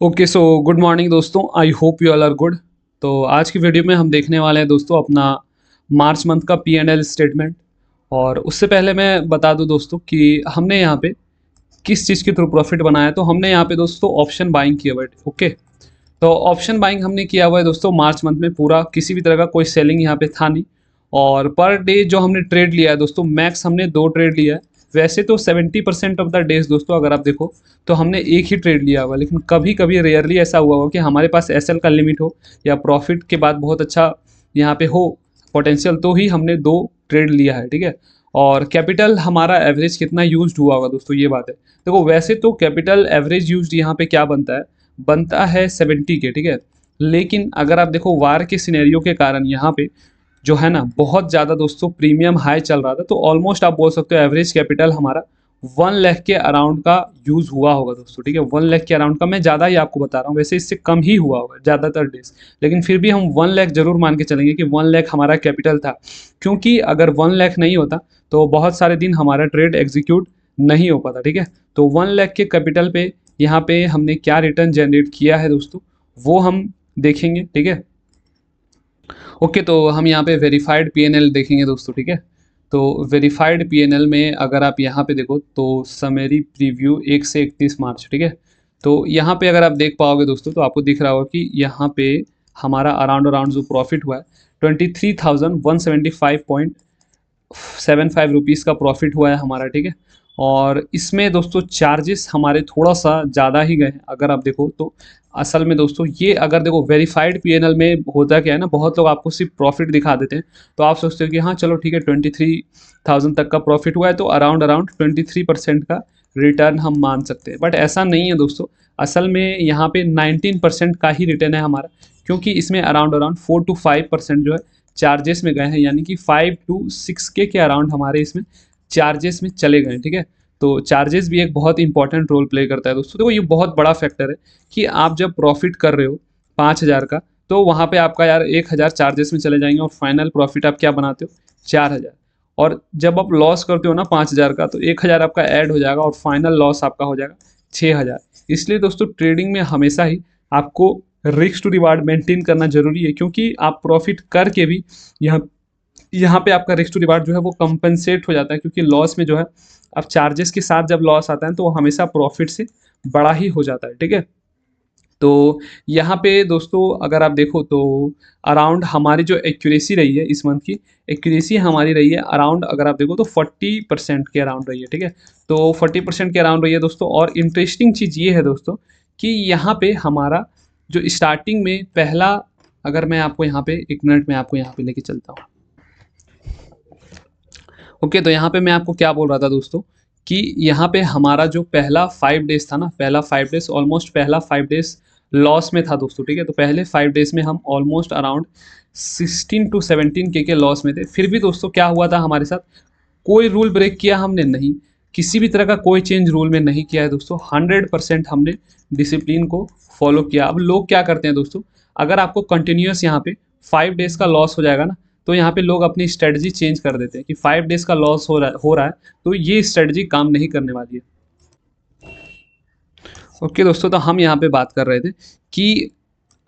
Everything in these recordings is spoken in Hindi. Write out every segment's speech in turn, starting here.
ओके सो गुड मॉर्निंग दोस्तों, I hope you all are good. तो आज की वीडियो में हम देखने वाले हैं दोस्तों अपना मार्च मंथ का पी एंड एल स्टेटमेंट। और उससे पहले मैं बता दूं दोस्तों कि हमने यहाँ पे किस चीज़ के थ्रू प्रॉफिट बनाया है। तो हमने यहाँ पे दोस्तों ऑप्शन बाइंग किया हुआ है। ओके, तो ऑप्शन बाइंग हमने किया हुआ है दोस्तों मार्च मंथ में। पूरा किसी भी तरह का कोई सेलिंग यहाँ पे था नहीं। और पर डे जो हमने ट्रेड लिया है दोस्तों, मैक्स हमने 2 ट्रेड लिया है। वैसे तो 70% ऑफ द डेज दोस्तों अगर आप देखो तो हमने एक ही ट्रेड लिया हुआ, लेकिन कभी कभी रेयरली ऐसा हुआ हो कि हमारे पास एसएल का लिमिट हो या प्रॉफिट के बाद बहुत अच्छा यहाँ पे हो पोटेंशियल, तो ही हमने 2 ट्रेड लिया है। ठीक है, और कैपिटल हमारा एवरेज कितना यूज हुआ होगा दोस्तों, ये बात है। देखो वैसे तो कैपिटल एवरेज यूज यहाँ पे क्या बनता है 70 के। ठीक है, लेकिन अगर आप देखो वार के सिनेरियो के कारण यहाँ पे जो है ना बहुत ज़्यादा दोस्तों प्रीमियम हाई चल रहा था, तो ऑलमोस्ट आप बोल सकते हो एवरेज कैपिटल हमारा 1 लाख के अराउंड का यूज़ हुआ होगा दोस्तों। ठीक है, 1 लाख के अराउंड का, मैं ज़्यादा ही आपको बता रहा हूँ, वैसे इससे कम ही हुआ होगा ज़्यादातर डेज, लेकिन फिर भी हम 1 लाख जरूर मान के चलेंगे कि 1 लाख हमारा कैपिटल था। क्योंकि अगर 1 लाख नहीं होता तो बहुत सारे दिन हमारा ट्रेड एग्जीक्यूट नहीं हो पाता। ठीक है, तो 1 लाख के कैपिटल पे यहाँ पे हमने क्या रिटर्न जनरेट किया है दोस्तों, वो हम देखेंगे। ठीक है, ओके, तो हम यहाँ पे वेरीफाइड पीएनएल देखेंगे दोस्तों। ठीक है, तो वेरीफाइड पीएनएल में अगर आप यहाँ पे देखो तो समरी प्रीव्यू 1 से 31 मार्च। ठीक है, तो यहाँ पे अगर आप देख पाओगे दोस्तों तो आपको दिख रहा होगा कि यहाँ पे हमारा अराउंड अराउंड जो प्रॉफिट हुआ है 23,175.75 रुपीज़ का प्रॉफिट हुआ है हमारा। ठीक है, और इसमें दोस्तों चार्जेस हमारे थोड़ा सा ज़्यादा ही गए हैं अगर आप देखो तो। असल में दोस्तों ये अगर देखो वेरीफाइड पीएनएल में होता क्या है ना, बहुत लोग आपको सिर्फ प्रॉफिट दिखा देते हैं, तो आप सोचते हो कि हाँ चलो ठीक है 23,000 तक का प्रॉफिट हुआ है तो अराउंड अराउंड 23% का रिटर्न हम मान सकते हैं। बट ऐसा नहीं है दोस्तों, असल में यहाँ पे 19% का ही रिटर्न है हमारा, क्योंकि इसमें अराउंड अराउंड 4 to 5% जो है चार्जेस में गए हैं, यानी कि 5 to 6 के अराउंड हमारे इसमें चार्जेस में चले गए। ठीक है, तो चार्जेस भी एक बहुत इंपॉर्टेंट रोल प्ले करता है दोस्तों। देखो ये बहुत बड़ा फैक्टर है कि आप जब प्रॉफिट कर रहे हो 5,000 का, तो वहाँ पे आपका यार 1,000 चार्जेस में चले जाएंगे और फाइनल प्रॉफिट आप क्या बनाते हो 4,000। और जब आप लॉस करते हो ना 5,000 का, तो 1,000 आपका ऐड हो जाएगा और फाइनल लॉस आपका हो जाएगा 6,000। इसलिए दोस्तों ट्रेडिंग में हमेशा ही आपको रिस्क टू रिवार्ड मेंटेन करना जरूरी है, क्योंकि आप प्रॉफिट करके भी यहाँ यहाँ पे आपका रिस्क टू रिवार्ड जो है वो कंपनसेट हो जाता है, क्योंकि लॉस में जो है अब चार्जेस के साथ जब लॉस आता है तो वो हमेशा प्रॉफिट से बड़ा ही हो जाता है। ठीक है, तो यहाँ पे दोस्तों अगर आप देखो तो अराउंड हमारी जो एक्यूरेसी रही है इस मंथ की, एक्यूरेसी हमारी रही है अराउंड, अगर आप देखो तो 40% के अराउंड रही है। ठीक है, तो 40% के अराउंड रही है दोस्तों। और इंटरेस्टिंग चीज़ ये है दोस्तों कि यहाँ पे हमारा जो स्टार्टिंग में पहला, अगर मैं आपको यहाँ पे 1 मिनट में आपको यहाँ पे लेके चलता हूँ। ओके, तो यहाँ पे मैं आपको क्या बोल रहा था दोस्तों कि यहाँ पे हमारा जो पहला 5 डेज था ना, पहला 5 डेज ऑलमोस्ट पहला 5 डेज लॉस में था दोस्तों। ठीक है, तो पहले 5 डेज में हम ऑलमोस्ट अराउंड 16 to 17 के लॉस में थे। फिर भी दोस्तों क्या हुआ था हमारे साथ, कोई रूल ब्रेक किया हमने नहीं, किसी भी तरह का कोई चेंज रूल में नहीं किया है दोस्तों। 100% हमने डिसिप्लिन को फॉलो किया। अब लोग क्या करते हैं दोस्तों, अगर आपको कंटिन्यूस यहाँ पे 5 डेज का लॉस हो जाएगा ना, तो यहाँ पे लोग अपनी स्ट्रेटजी चेंज कर देते हैं कि 5 डेज का लॉस हो रहा है तो ये स्ट्रेटजी काम नहीं करने वाली है। ओके दोस्तों, तो हम यहाँ पे बात कर रहे थे कि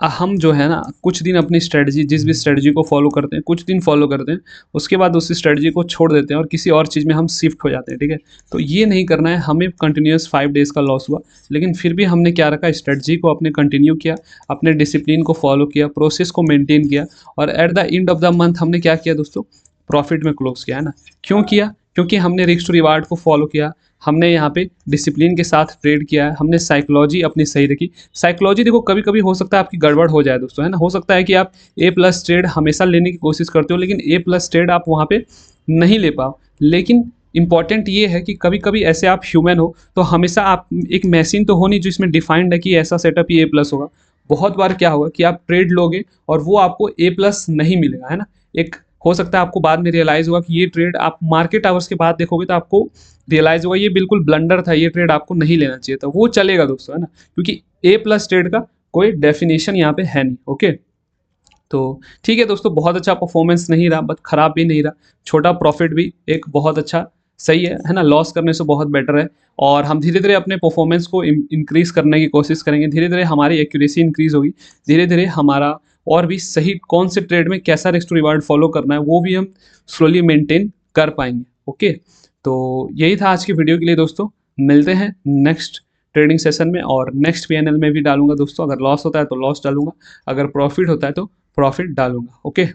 हम जो है ना कुछ दिन अपनी स्ट्रेटजी, जिस भी स्ट्रेटजी को फॉलो करते हैं कुछ दिन फॉलो करते हैं, उसके बाद उसी स्ट्रेटजी को छोड़ देते हैं और किसी और चीज़ में हम शिफ्ट हो जाते हैं। ठीक है, तो ये नहीं करना है हमें। कंटिन्यूस 5 डेज का लॉस हुआ, लेकिन फिर भी हमने क्या रखा, स्ट्रेटजी को अपने कंटिन्यू किया, अपने डिसिप्लिन को फॉलो किया, प्रोसेस को मेंटेन किया, और at the end of the month हमने क्या किया दोस्तों, प्रॉफिट में क्लोज किया है ना। क्यों किया, क्योंकि हमने रिस्क टू रिवार्ड को फॉलो किया, हमने यहाँ पे डिसिप्लिन के साथ ट्रेड किया है, हमने साइकोलॉजी अपनी सही रखी। साइकोलॉजी देखो कभी कभी हो सकता है आपकी गड़बड़ हो जाए दोस्तों, है ना। हो सकता है कि आप A+ ट्रेड हमेशा लेने की कोशिश करते हो, लेकिन A+ ट्रेड आप वहाँ पे नहीं ले पाओ। लेकिन इंपॉर्टेंट ये है कि कभी कभी ऐसे आप ह्यूमन हो, तो हमेशा आप एक मशीन तो हो नहीं जो इसमें डिफाइंड है कि ऐसा सेटअप ही A+ होगा। बहुत बार क्या होगा कि आप ट्रेड लोगे और वो आपको A+ नहीं मिलेगा, है ना। एक हो सकता है आपको बाद में रियलाइज होगा कि ये ट्रेड, आप मार्केट आवर्स के बाद देखोगे तो आपको रियलाइज होगा ये बिल्कुल ब्लंडर था, ये ट्रेड आपको नहीं लेना चाहिए था। वो चलेगा दोस्तों, है ना, क्योंकि A+ ट्रेड का कोई डेफिनेशन यहाँ पे है नहीं। ओके, तो ठीक है दोस्तों, बहुत अच्छा परफॉर्मेंस नहीं रहा बट खराब भी नहीं रहा, छोटा प्रॉफिट भी एक बहुत अच्छा सही है ना, लॉस करने से बहुत बेटर है। और हम धीरे धीरे अपने परफॉर्मेंस को इंक्रीज करने की कोशिश करेंगे, धीरे धीरे हमारी एक्यूरेसी इंक्रीज होगी, धीरे धीरे हमारा और भी सही कौन से ट्रेड में कैसा रिस्क टू रिवार्ड फॉलो करना है वो भी हम स्लोली मेंटेन कर पाएंगे। ओके, तो यही था आज की वीडियो के लिए दोस्तों। मिलते हैं नेक्स्ट ट्रेडिंग सेशन में, और नेक्स्ट पीएनएल में भी डालूंगा दोस्तों। अगर लॉस होता है तो लॉस डालूंगा, अगर प्रॉफिट होता है तो प्रॉफिट डालूंगा। ओके।